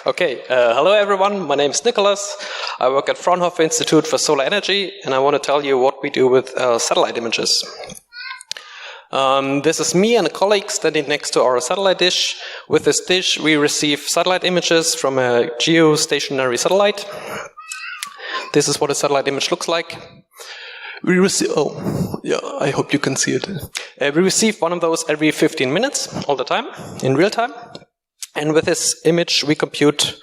Okay, hello everyone, my name is Nicolas. I work at Fraunhofer Institute for Solar Energy, and I want to tell you what we do with satellite images. This is me and a colleague standing next to our satellite dish. With this dish, we receive satellite images from a geostationary satellite. This is what a satellite image looks like. We receive, I hope you can see it. We receive one of those every 15 minutes, all the time, in real time. And with this image, we compute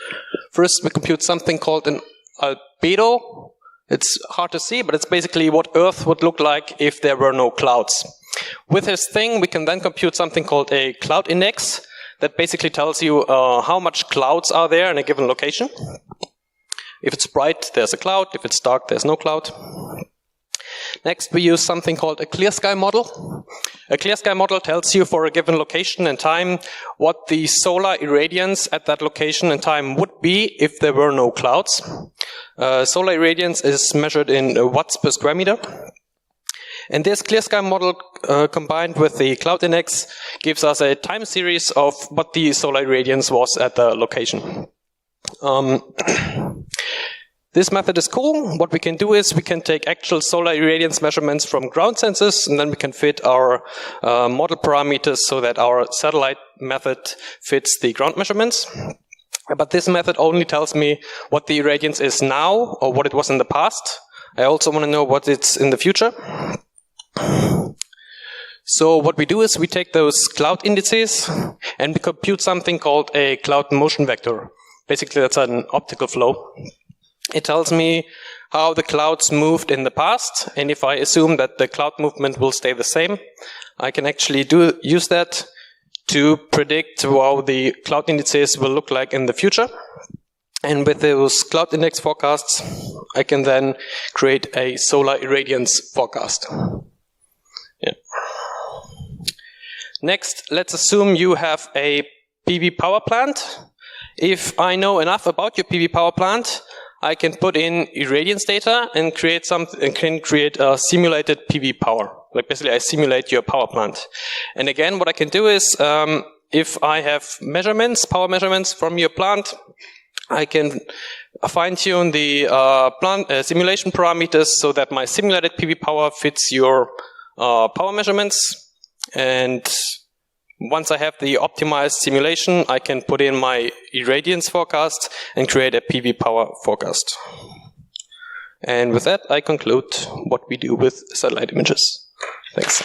something called an albedo. It's hard to see, but it's basically what Earth would look like if there were no clouds. With this thing, we can then compute something called a cloud index that basically tells you how much clouds are there in a given location. If it's bright, there's a cloud. If it's dark, there's no cloud. Next, we use something called a clear sky model. A clear sky model tells you for a given location and time what the solar irradiance at that location and time would be if there were no clouds. Solar irradiance is measured in watts per square meter. And this clear sky model combined with the cloud index gives us a time series of what the solar irradiance was at the location. This method is cool. What we can do is we can take actual solar irradiance measurements from ground sensors, and then we can fit our model parameters so that our satellite method fits the ground measurements. But this method only tells me what the irradiance is now or what it was in the past. I also want to know what it's in the future. So what we do is we take those cloud indices and we compute something called a cloud motion vector. Basically, that's an optical flow. It tells me how the clouds moved in the past, and if I assume that the cloud movement will stay the same, I can actually use that to predict how the cloud indices will look like in the future. And with those cloud index forecasts, I can then create a solar irradiance forecast. Yeah. Next, let's assume you have a PV power plant. If I know enough about your PV power plant, I can put in irradiance data and create a simulated PV power. Like basically I simulate your power plant. And again, what I can do is, if I have power measurements from your plant, I can fine-tune the simulation parameters so that my simulated PV power fits your power measurements. And once I have the optimized simulation, I can put in my irradiance forecast and create a PV power forecast. And with that, I conclude what we do with satellite images. Thanks.